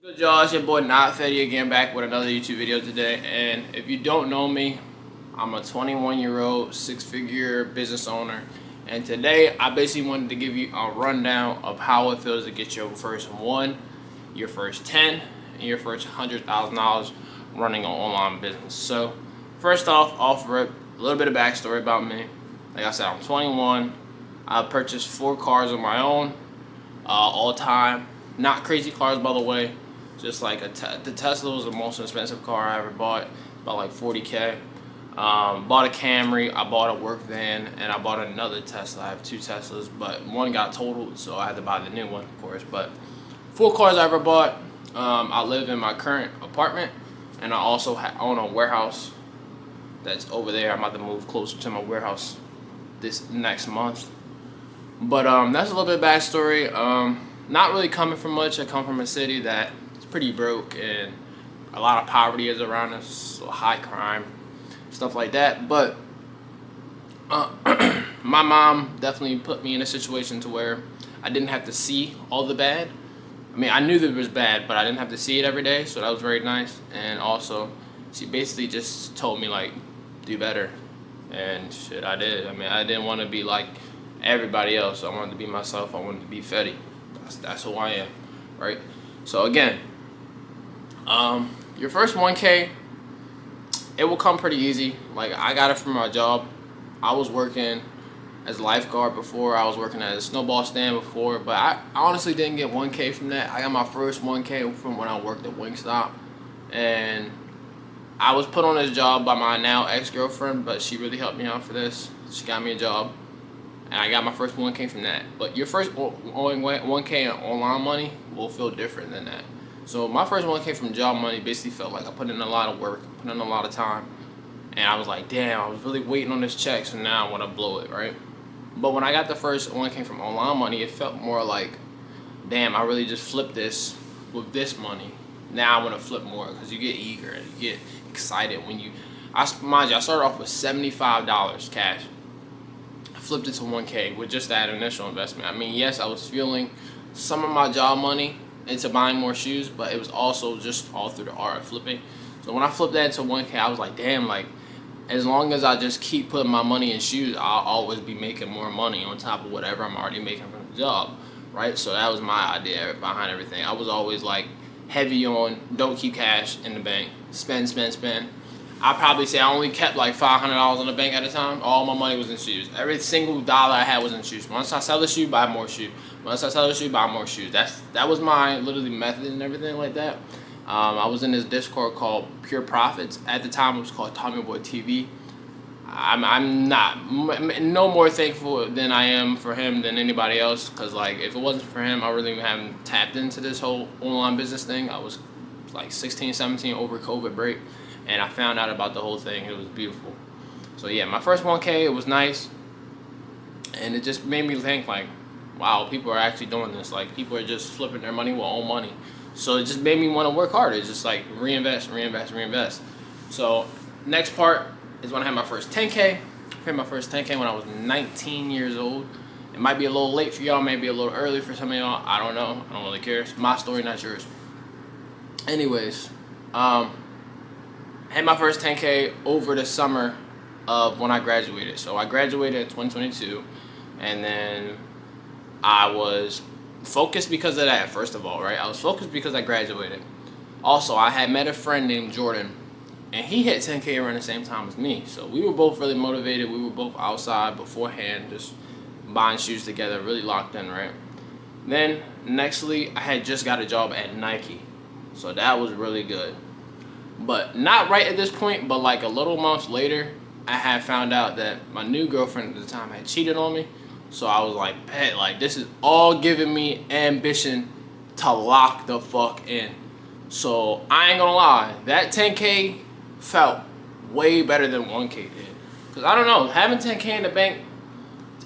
Good y'all, it's your boy Not Fetty again, back with another YouTube video today. And if you don't know me, I'm a 21-year-old six-figure business owner, and today I basically wanted to give you a rundown of how it feels to get your first one, your first 10, and your first $100,000 running an online business. So first off rip, a little bit of backstory about me. Like I said, I'm 21. I purchased 4 cars on my own, all time. Not crazy cars, by the way. Just like the Tesla was the most expensive car I ever bought, about like 40K. Bought a Camry, I bought a work van, and I bought another Tesla. I have 2 Teslas, but one got totaled, so I had to buy the new one, of course. But 4 cars I ever bought. I live in my current apartment, and I also own a warehouse that's over there. I'm about to move closer to my warehouse this next month. But that's a little bit of backstory. Not really coming from much. I come from a city that is pretty broke, and a lot of poverty is around us, so high crime, stuff like that. But my mom definitely put me in a situation to where I didn't have to see all the bad. I mean, I knew that it was bad, but I didn't have to see it every day, so that was very nice. And also, she basically just told me, like, do better. And shit, I did. I mean, I didn't want to be like everybody else. I wanted to be myself. I wanted to be Fetty. That's who I am, right? So again, your first 1K, it will come pretty easy. Like, I got it from my job. I was working as a lifeguard before. I was working at a snowball stand before, but I honestly didn't get 1K from that. I got my first 1K from when I worked at Wingstop, and I was put on this job by my now ex-girlfriend, but she really helped me out for this. She got me a job, and I got my first 1K from that. But your first 1K in online money will feel different than that. So my first 1K from job money basically felt like I put in a lot of work, put in a lot of time, and I was like, damn, I was really waiting on this check, so now I want to blow it, right? But when I got the first 1K from online money, it felt more like, damn, I really just flipped this with this money. Now I want to flip more, because you get eager and you get excited when you, mind you, I started off with $75 cash. I flipped it to 1K with just that initial investment. I mean, yes, I was feeling some of my job money into buying more shoes, but it was also just all through the art of flipping. So when I flipped that into 1K, I was like, damn, like, as long as I just keep putting my money in shoes, I'll always be making more money on top of whatever I'm already making from the job, right? So that was my idea behind everything. I was always like heavy on don't keep cash in the bank, spend. I probably say I only kept like $500 in the bank at a time. All my money was in shoes. Every single dollar I had was in shoes. Once I sell a shoe, buy more shoes. Once I sell a shoe, buy more shoes. That was my literally method and everything like that. I was in this Discord called Pure Profits. At the time, it was called Tommy Boy TV. I'm not no more thankful than I am for him than anybody else, because like if it wasn't for him, I really haven't tapped into this whole online business thing. I was like 16, 17 over COVID break, and I found out about the whole thing. It was beautiful. So yeah, my first 1K, it was nice, and it just made me think like, wow, people are actually doing this. Like, people are just flipping their money with own money. So it just made me want to work harder. It's just like reinvest. So next part is when I had my first 10K. I had my first 10K when I was 19 years old. It might be a little late for y'all, maybe a little early for some of y'all. I don't know. I don't really care. It's my story, not yours. Anyways, I had my first 10K over the summer of when I graduated. So I graduated in 2022, and then I was focused because of that, first of all, right? I was focused because I graduated. Also, I had met a friend named Jordan, and he hit 10K around the same time as me. So we were both really motivated. We were both outside beforehand, just buying shoes together, really locked in, right? Then, nextly, I had just got a job at Nike. So that was really good. But not right at this point, but like a little months later, I had found out that my new girlfriend at the time had cheated on me. So I was like, bet, like, this is all giving me ambition to lock the fuck in. So I ain't gonna lie, that 10K felt way better than 1K did. Cause I don't know, having 10K in the bank,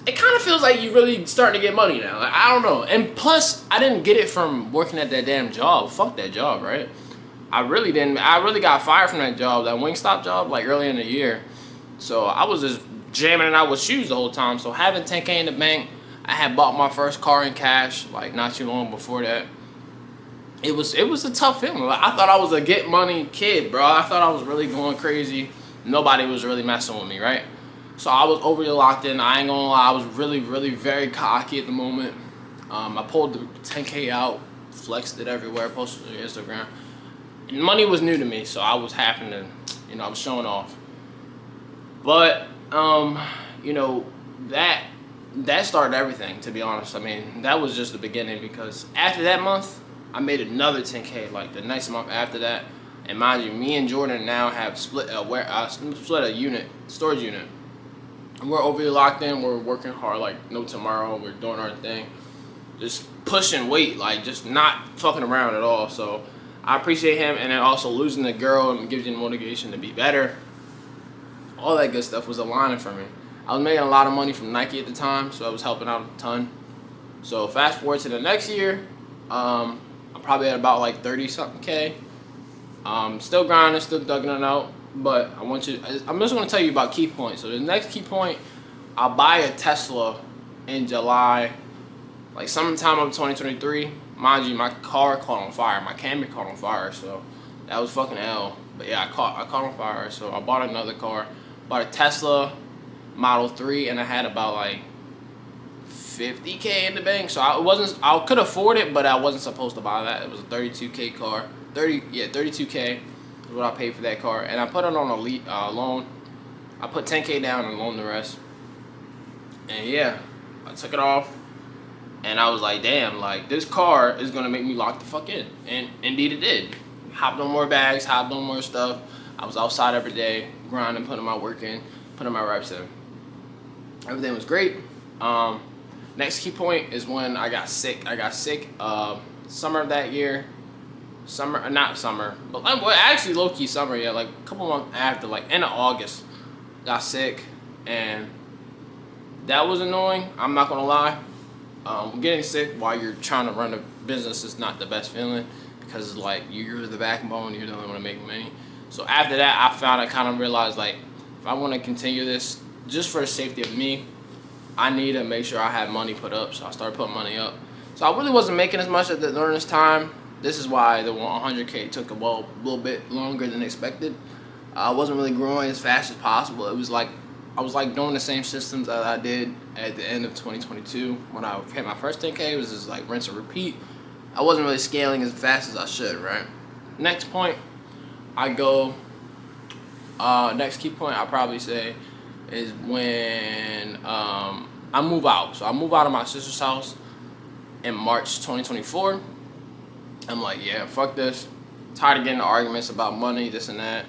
it kind of feels like you really starting to get money now. Like, I don't know. And plus, I didn't get it from working at that damn job. Fuck that job, right? I really didn't. I really got fired from that job, that Wingstop job, like early in the year. So I was just jamming it out with shoes the whole time. So having 10K in the bank, I had bought my first car in cash like not too long before that. it was a tough feeling. Like, I thought I was a get money kid, bro. I thought I was really going crazy. Nobody was really messing with me, right? So I was overly locked in. I ain't gonna lie, I was really, really very cocky at the moment. I pulled the 10K out, flexed it everywhere, posted it on Instagram. And money was new to me, so I was having to, I was showing off. But that started everything, to be honest. I mean, that was just the beginning, because after that month, I made another 10K like the next month after that. And mind you, me and Jordan now have split a unit, storage unit. And we're overly locked in. We're working hard like no tomorrow. We're doing our thing, just pushing weight, like just not fucking around at all. So I appreciate him, and then also losing the girl and gives you the motivation to be better. All that good stuff was aligning for me. I was making a lot of money from Nike at the time, so I was helping out a ton. So fast forward to the next year, I'm probably at about like 30-something K. Still grinding, still dugging it out. But I'm just going to tell you about key points. So the next key point, I'll buy a Tesla in July, like sometime of 2023. Mind you, my car caught on fire. My Camry caught on fire, so that was fucking L. But yeah, I caught on fire, so I bought another car. Bought a Tesla Model 3, and I had about like 50K in the bank. So I could afford it, but I wasn't supposed to buy that. It was a 32K car. 32K is what I paid for that car, and I put it on a loan. I put 10K down and loaned the rest. And yeah, I took it off, and I was like, damn, like this car is gonna make me lock the fuck in, and indeed it did. Hopped on more bags, hopped on more stuff. I was outside every day, grinding, putting my work in, putting my reps in. Everything was great. Next key point is when I got sick. I got sick summer of that year. Not summer, but actually low-key summer, yeah, like a couple months after, like end of August, got sick, and that was annoying, I'm not gonna lie. Getting sick while you're trying to run a business is not the best feeling, because like you're the backbone, you're the only one to make money. So after that, I kind of realized, like, if I want to continue this, just for the safety of me, I need to make sure I have money put up. So I started putting money up. So I really wasn't making as much during this time. This is why the 100K took a little bit longer than expected. I wasn't really growing as fast as possible. It was like I was like doing the same systems that I did at the end of 2022 when I hit my first 10K. It was just like rinse and repeat. I wasn't really scaling as fast as I should, right? Next point, next key point I'll probably say is when I move out. So I move out of my sister's house in March 2024. I'm like, yeah, fuck this. Tired of getting into arguments about money, this and that.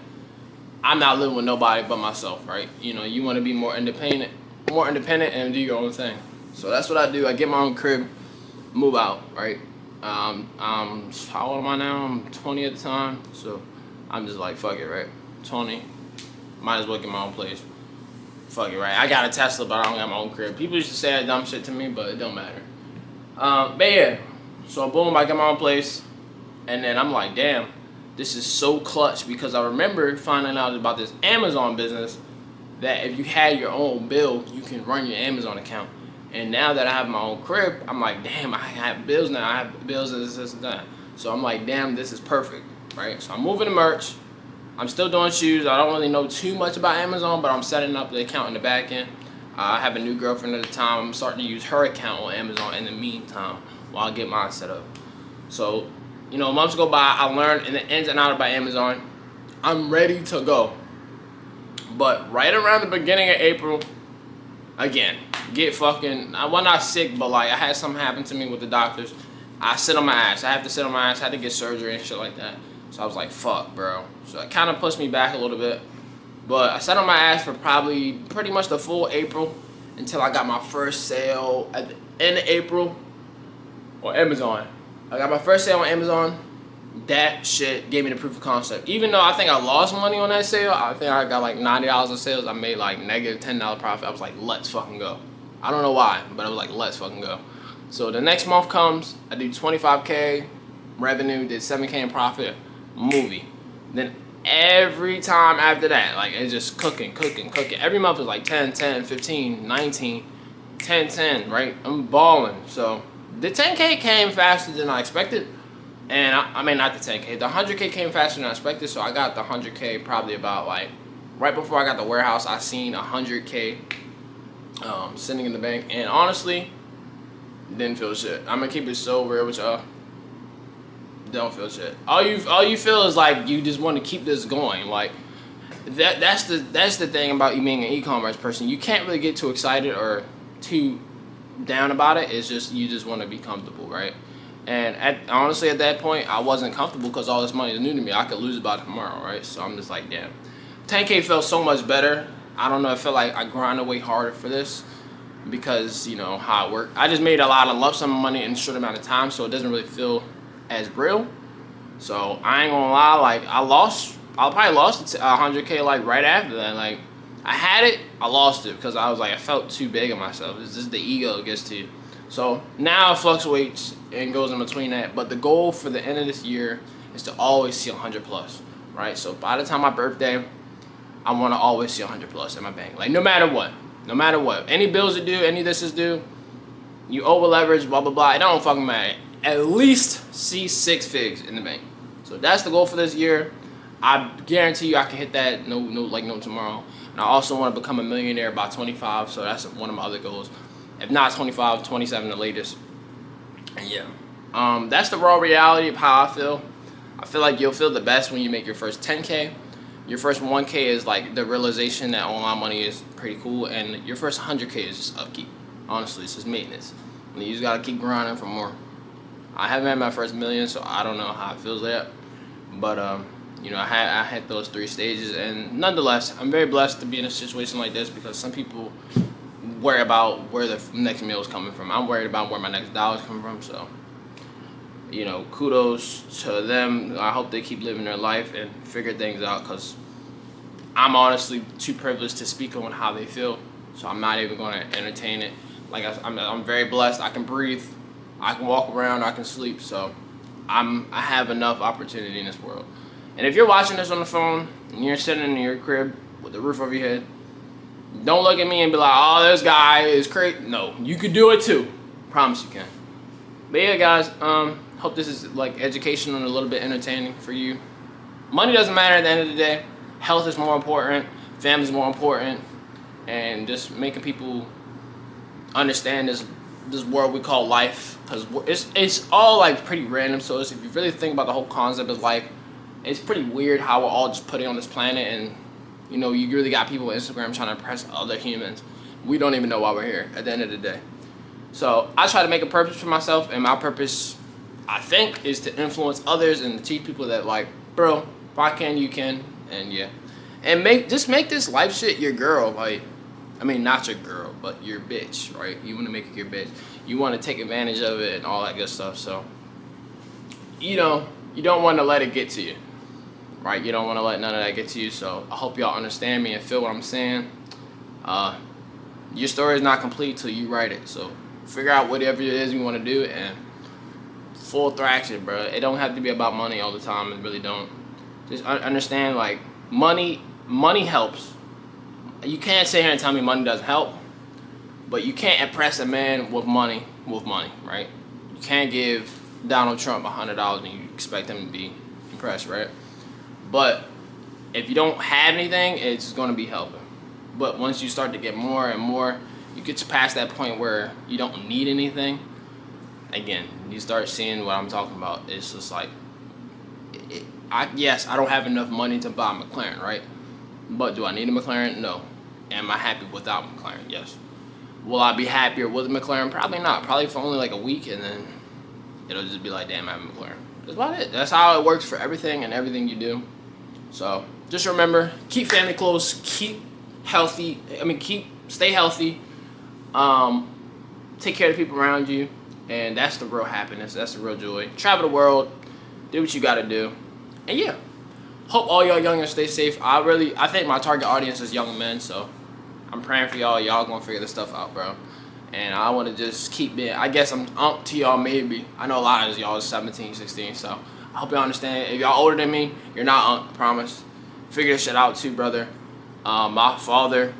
I'm not living with nobody but myself, right? You want to be more independent and do your own thing. So that's what I do. I get my own crib, move out, right? How old am I now? I'm 20 at the time, so I'm just like, fuck it, right? 20, might as well get my own place. Fuck it, right? I got a Tesla, but I don't got my own crib. People used to say that dumb shit to me, but it don't matter. But yeah, so boom, I got my own place, and then I'm like, damn, this is so clutch, because I remember finding out about this Amazon business that if you had your own bill, you can run your Amazon account. And now that I have my own crib, I'm like, damn, I have bills now. I have bills and this and that. So I'm like, damn, this is perfect, right? So I'm moving to merch. I'm still doing shoes. I don't really know too much about Amazon, but I'm setting up the account in the back end. I have a new girlfriend at the time. I'm starting to use her account on Amazon in the meantime while I get mine set up. So, months go by, I learned in the ins and outs about Amazon. I'm ready to go. But right around the beginning of April, again, I'm not sick, but like I had something happen to me with the doctors. I sit on my ass. I have to sit on my ass. I had to get surgery and shit like that. So I was like, fuck, bro. So it kind of pushed me back a little bit. But I sat on my ass for pretty much the full April until I got my first sale at the end of April on Amazon. I got my first sale on Amazon. That shit gave me the proof of concept. Even though I think I lost money on that sale, I think I got like $90 in sales. I made like negative $10 profit. I was like, let's fucking go. I don't know why, but I was like, let's fucking go. So the next month comes, I do 25K revenue, did 7K in profit, movie. Then every time after that, like it's just cooking. Every month is like 10, 10, 15, 19, 10, 10, right? I'm balling. So the 10K came faster than I expected. And I mean, not the 10K. The 100K came faster than I expected, so I got the 100K probably about like right before I got the warehouse. I seen 100K sitting in the bank, and honestly, didn't feel shit. I'm gonna keep it so real with y'all. Don't feel shit. All you feel is like you just want to keep this going. Like that's the thing about you being an e-commerce person. You can't really get too excited or too down about it. It's just you just want to be comfortable, right? And honestly, at that point, I wasn't comfortable because all this money is new to me. I could lose it by tomorrow, right? So I'm just like, damn. 10K felt so much better. I don't know. I feel like I grinded way harder for this because, you know, how it worked. I just made a lot of lump sum of money in a short amount of time, so it doesn't really feel as real. So I ain't gonna lie, like I probably lost 100K like right after that. Like I had it, I lost it because I was like, I felt too big of myself. It's just the ego that gets to you. So now it fluctuates and goes in between that. But the goal for the end of this year is to always see 100 plus, right? So by the time my birthday, I want to always see 100 plus in my bank. Like no matter what, any bills are due, any this is due, you over leverage, blah blah blah. It don't fucking matter. At least see 6 figs in the bank. So that's the goal for this year. I guarantee you I can hit that no tomorrow. And I also want to become a millionaire by 25. So that's one of my other goals. If not 25, 27 the latest. And yeah, that's the raw reality of how I feel. I feel like you'll feel the best when you make your first 10K. Your first 1K is like the realization that online money is pretty cool, and your first 100K is just upkeep. Honestly, it's just maintenance. And you just gotta keep grinding for more. I haven't had my first million, so I don't know how it feels yet. But you know, I had those 3 stages, and nonetheless, I'm very blessed to be in a situation like this because some people worry about where the next meal is coming from. I'm worried about where my next dollar is coming from. So, you know, kudos to them. I hope they keep living their life and figure things out because I'm honestly too privileged to speak on how they feel. So I'm not even going to entertain it. Like I'm very blessed. I can breathe. I can walk around. I can sleep. So I have enough opportunity in this world. And if you're watching this on the phone and you're sitting in your crib with the roof over your head, don't look at me and be like, oh, this guy is crazy. No, you could do it too. Promise you can. But yeah, guys, hope this is like educational and a little bit entertaining for you. Money doesn't matter at the end of the day. Health is more important. Family is more important. And just making people understand this world we call life. Because it's all like pretty random. So if you really think about the whole concept of life, it's pretty weird how we're all just putting on this planet, and you know, you really got people on Instagram trying to impress other humans. We don't even know why we're here at the end of the day. So I try to make a purpose for myself, and my purpose, I think, is to influence others and to teach people that, like, bro, if I can, you can, and yeah. And make this life shit your girl. Like, I mean, not your girl, but your bitch, right? You want to make it your bitch. You want to take advantage of it and all that good stuff. So, you know, you don't want to let it get to you. Right, you don't want to let none of that get to you. So I hope y'all understand me and feel what I'm saying. Your story is not complete till you write it. So figure out whatever it is you want to do and full traction, bro. It don't have to be about money all the time. It really don't. Just understand, like, money helps. You can't sit here and tell me money doesn't help, but you can't impress a man with money, right? You can't give Donald Trump $100 and you expect him to be impressed, right? But if you don't have anything, it's going to be helping. But once you start to get more and more, you get to past that point where you don't need anything. Again, you start seeing what I'm talking about. It's just like, yes, I don't have enough money to buy a McLaren, right? But do I need a McLaren? No. Am I happy without McLaren? Yes. Will I be happier with a McLaren? Probably not. Probably for only like a week, and then it'll just be like, damn, I have a McLaren. That's about it. That's how it works for everything and everything you do. So just remember, keep family close, keep healthy. Stay healthy. Take care of the people around you, and that's the real happiness. That's the real joy. Travel the world, do what you got to do, and yeah. Hope all y'all youngins stay safe. I think my target audience is young men, so I'm praying for y'all. Y'all gonna figure this stuff out, bro. And I want to just keep being, I guess I'm to y'all maybe. I know a lot of y'all is 17, 16, so I hope y'all understand. If y'all older than me, you're not I promise. Figure this shit out too, brother. My father,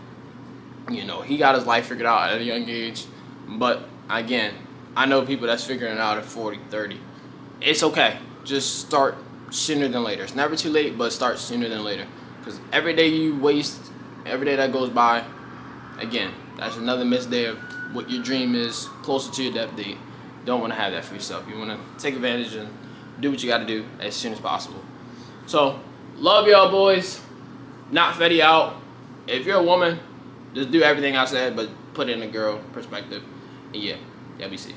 you know, he got his life figured out at a young age. But again, I know people that's figuring it out at 40, 30. It's okay. just start sooner than later. It's never too late, but start sooner than later. Because every day you waste, every day that goes by, again, that's another missed day of what your dream is closer to your death date. You don't want to have that for yourself. You want to take advantage and do what you got to do as soon as possible. So, love y'all boys. Not Fetty out. If you're a woman, just do everything I said, but put it in a girl perspective. And yeah, y'all be safe.